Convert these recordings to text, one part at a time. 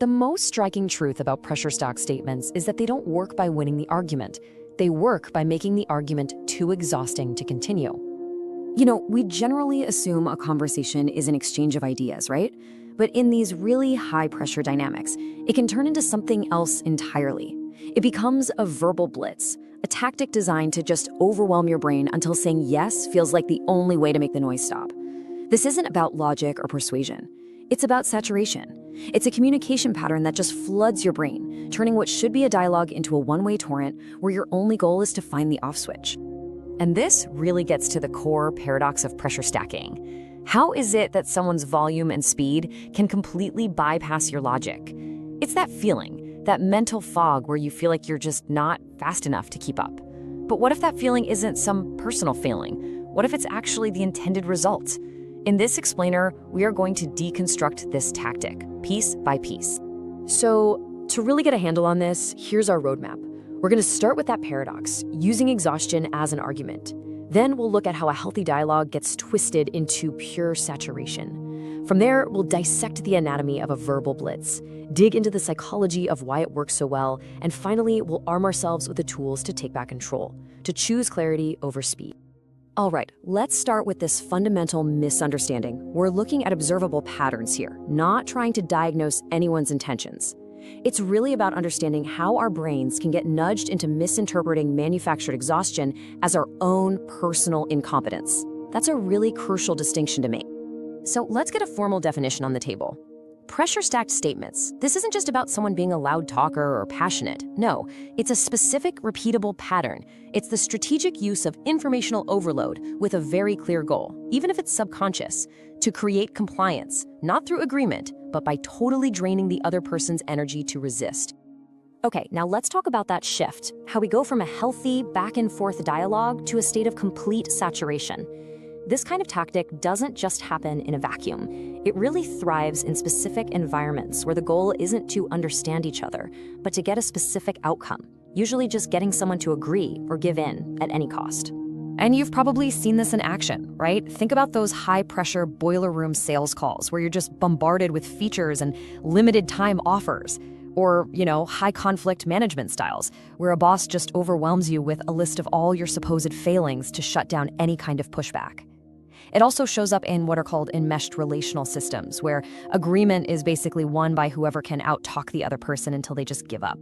The most striking truth about pressure stack statements is that they don't work by winning the argument. They work by making the argument too exhausting to continue. We generally assume a conversation is an exchange of ideas, right? But in these really high-pressure dynamics, it can turn into something else entirely. It becomes a verbal blitz, a tactic designed to just overwhelm your brain until saying yes feels like the only way to make the noise stop. This isn't about logic or persuasion. It's about saturation. It's a communication pattern that just floods your brain, turning what should be a dialogue into a one-way torrent where your only goal is to find the off switch. And this really gets to the core paradox of pressure stacking. How is it that someone's volume and speed can completely bypass your logic? It's that feeling, that mental fog where you feel like you're just not fast enough to keep up. But what if that feeling isn't some personal failing? What if it's actually the intended result? In this explainer, we are going to deconstruct this tactic, piece by piece. So, to really get a handle on this, here's our roadmap. We're going to start with that paradox, using exhaustion as an argument. Then we'll look at how a healthy dialogue gets twisted into pure saturation. From there, we'll dissect the anatomy of a verbal blitz, dig into the psychology of why it works so well, and finally, we'll arm ourselves with the tools to take back control, to choose clarity over speed. All right, let's start with this fundamental misunderstanding. We're looking at observable patterns here, not trying to diagnose anyone's intentions. It's really about understanding how our brains can get nudged into misinterpreting manufactured exhaustion as our own personal incompetence. That's a really crucial distinction to make. So let's get a formal definition on the table. Pressure-stacked statements. This isn't just about someone being a loud talker or passionate. No, it's a specific, repeatable pattern. It's the strategic use of informational overload with a very clear goal, even if it's subconscious, to create compliance, not through agreement, but by totally draining the other person's energy to resist. Okay, now let's talk about that shift, how we go from a healthy, back-and-forth dialogue to a state of complete saturation. This kind of tactic doesn't just happen in a vacuum. It really thrives in specific environments where the goal isn't to understand each other, but to get a specific outcome, usually just getting someone to agree or give in at any cost. And you've probably seen this in action, right? Think about those high-pressure boiler room sales calls where you're just bombarded with features and limited time offers. Or, high-conflict management styles, where a boss just overwhelms you with a list of all your supposed failings to shut down any kind of pushback. It also shows up in what are called enmeshed relational systems, where agreement is basically won by whoever can out-talk the other person until they just give up.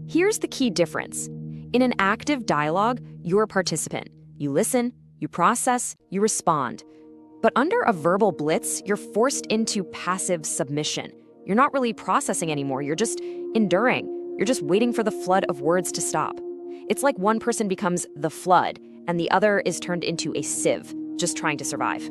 Here's the key difference. In an active dialogue, you're a participant. You listen, you process, you respond. But under a verbal blitz, you're forced into passive submission. You're not really processing anymore, you're just enduring. You're just waiting for the flood of words to stop. It's like one person becomes the flood, and the other is turned into a sieve, just trying to survive.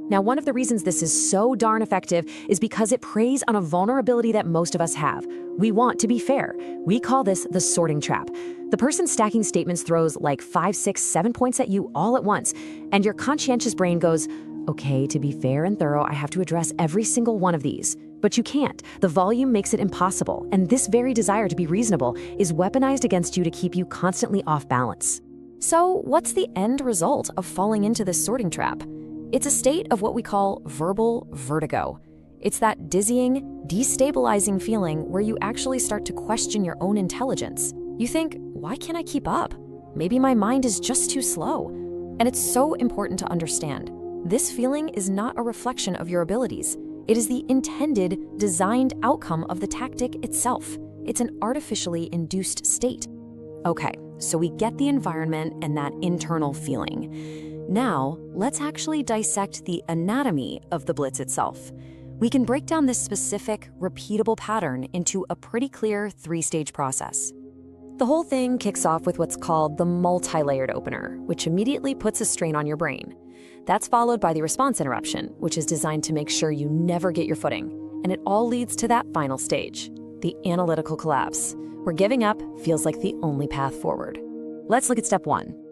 Now, one of the reasons this is so darn effective is because it preys on a vulnerability that most of us have. We want to be fair. We call this the sorting trap. The person stacking statements throws like 5, 6, 7 points at you all at once, and your conscientious brain goes, okay, to be fair and thorough, I have to address every single one of these. But you can't. The volume makes it impossible, and this very desire to be reasonable is weaponized against you to keep you constantly off balance. So, what's the end result of falling into this sorting trap? It's a state of what we call verbal vertigo. It's that dizzying, destabilizing feeling where you actually start to question your own intelligence. You think, why can't I keep up? Maybe my mind is just too slow. And it's so important to understand. This feeling is not a reflection of your abilities. It is the intended, designed outcome of the tactic itself. It's an artificially induced state. Okay, so we get the environment and that internal feeling. Now, let's actually dissect the anatomy of the blitz itself. We can break down this specific, repeatable pattern into a pretty clear 3-stage process. The whole thing kicks off with what's called the multi-layered opener, which immediately puts a strain on your brain. That's followed by the response interruption, which is designed to make sure you never get your footing. And it all leads to that final stage, the analytical collapse, where giving up feels like the only path forward. Let's look at step 1.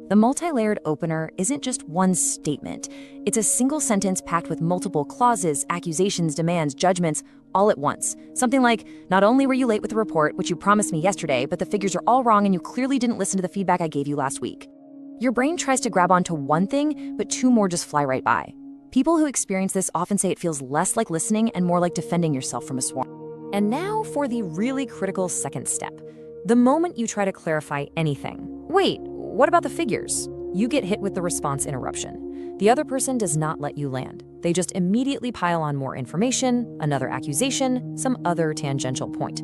The multi-layered opener isn't just one statement. It's a single sentence packed with multiple clauses, accusations, demands, judgments, all at once. Something like, not only were you late with the report, which you promised me yesterday, but the figures are all wrong and you clearly didn't listen to the feedback I gave you last week. Your brain tries to grab onto one thing, but 2 more just fly right by. People who experience this often say it feels less like listening and more like defending yourself from a swarm. And now for the really critical second step. The moment you try to clarify anything. Wait, what about the figures? You get hit with the response interruption. The other person does not let you land. They just immediately pile on more information, another accusation, some other tangential point.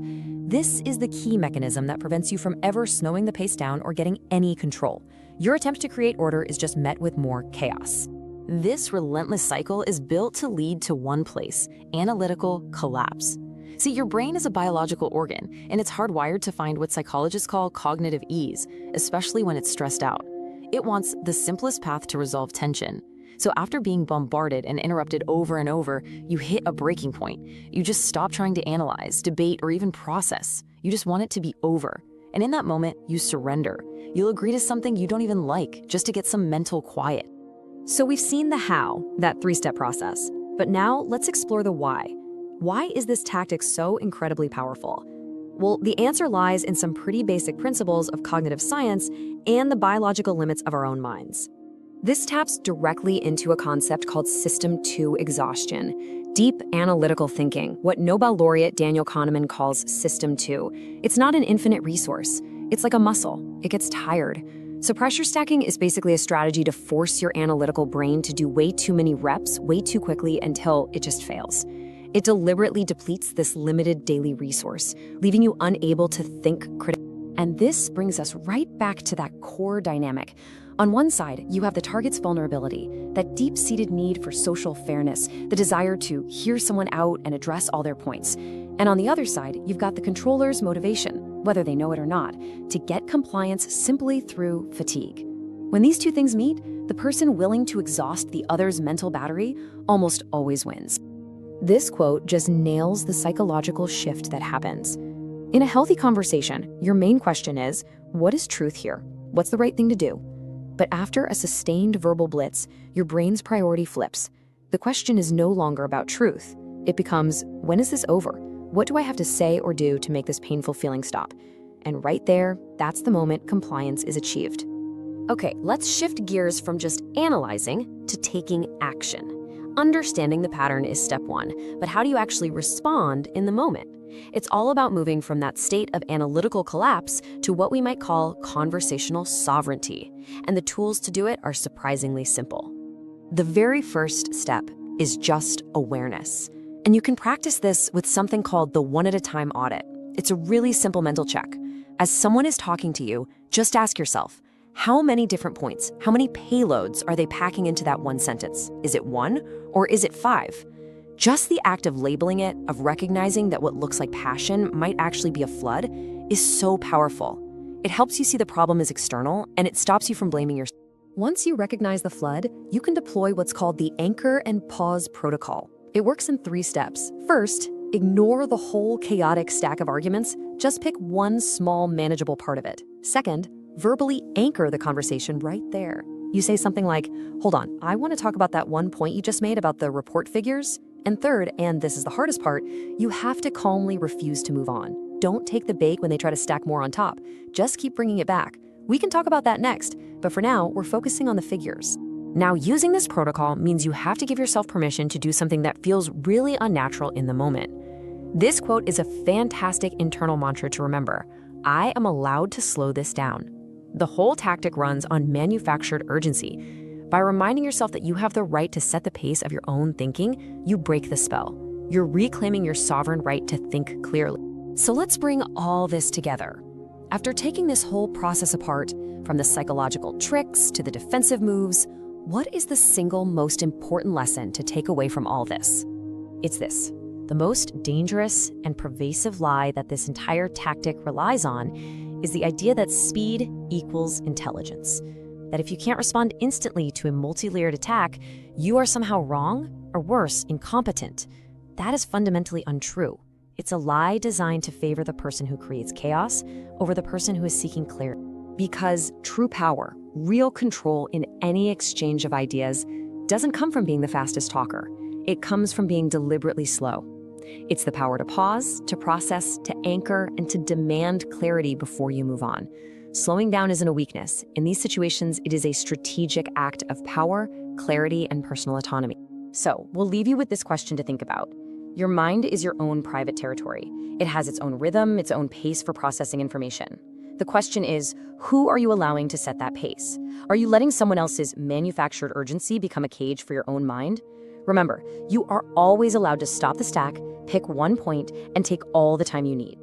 This is the key mechanism that prevents you from ever slowing the pace down or getting any control. Your attempt to create order is just met with more chaos. This relentless cycle is built to lead to one place: analytical collapse. See, your brain is a biological organ, and it's hardwired to find what psychologists call cognitive ease, especially when it's stressed out. It wants the simplest path to resolve tension. So after being bombarded and interrupted over and over, you hit a breaking point. You just stop trying to analyze, debate, or even process. You just want it to be over. And in that moment, you surrender. You'll agree to something you don't even like just to get some mental quiet. So we've seen the how, that three-step process. But now let's explore the why. Why is this tactic so incredibly powerful? Well, the answer lies in some pretty basic principles of cognitive science and the biological limits of our own minds. This taps directly into a concept called System 2 exhaustion, deep analytical thinking, what Nobel laureate Daniel Kahneman calls System 2. It's not an infinite resource. It's like a muscle. It gets tired. So pressure stacking is basically a strategy to force your analytical brain to do way too many reps way too quickly until it just fails. It deliberately depletes this limited daily resource, leaving you unable to think critically. And this brings us right back to that core dynamic. On one side, you have the target's vulnerability, that deep-seated need for social fairness, the desire to hear someone out and address all their points. And on the other side, you've got the controller's motivation, whether they know it or not, to get compliance simply through fatigue. When these two things meet, the person willing to exhaust the other's mental battery almost always wins. This quote just nails the psychological shift that happens. In a healthy conversation, your main question is, what is truth here? What's the right thing to do? But after a sustained verbal blitz, your brain's priority flips. The question is no longer about truth. It becomes, when is this over? What do I have to say or do to make this painful feeling stop? And right there, that's the moment compliance is achieved. Okay, let's shift gears from just analyzing to taking action. Understanding the pattern is step one, but how do you actually respond in the moment? It's all about moving from that state of analytical collapse to what we might call conversational sovereignty, and the tools to do it are surprisingly simple. The very first step is just awareness, and you can practice this with something called the one-at-a-time audit. It's a really simple mental check. As someone is talking to you, just ask yourself, how many different points, how many payloads are they packing into that one sentence? Is it 1 or is it 5? Just the act of labeling it, of recognizing that what looks like passion might actually be a flood, is so powerful. It helps you see the problem as external, and it stops you from blaming yourself. Once you recognize the flood, you can deploy what's called the anchor and pause protocol. It works in 3 steps. First, ignore the whole chaotic stack of arguments. Just pick one small, manageable part of it. Second, verbally anchor the conversation right there. You say something like, hold on, I want to talk about that one point you just made about the report figures. And third, and this is the hardest part, you have to calmly refuse to move on. Don't take the bait when they try to stack more on top. Just keep bringing it back. We can talk about that next, but for now, we're focusing on the figures. Now, using this protocol means you have to give yourself permission to do something that feels really unnatural in the moment. This quote is a fantastic internal mantra to remember. I am allowed to slow this down. The whole tactic runs on manufactured urgency. By reminding yourself that you have the right to set the pace of your own thinking, you break the spell. You're reclaiming your sovereign right to think clearly. So let's bring all this together. After taking this whole process apart, from the psychological tricks to the defensive moves, what is the single most important lesson to take away from all this? It's this. The most dangerous and pervasive lie that this entire tactic relies on is the idea that speed equals intelligence. That if you can't respond instantly to a multi-layered attack, you are somehow wrong, or worse, incompetent. That is fundamentally untrue. It's a lie designed to favor the person who creates chaos over the person who is seeking clarity. Because true power, real control in any exchange of ideas, doesn't come from being the fastest talker. It comes from being deliberately slow. It's the power to pause, to process, to anchor, and to demand clarity before you move on. Slowing down isn't a weakness. In these situations, it is a strategic act of power, clarity, and personal autonomy. So, we'll leave you with this question to think about. Your mind is your own private territory. It has its own rhythm, its own pace for processing information. The question is, who are you allowing to set that pace? Are you letting someone else's manufactured urgency become a cage for your own mind? Remember, you are always allowed to stop the stack, pick one point, and take all the time you need.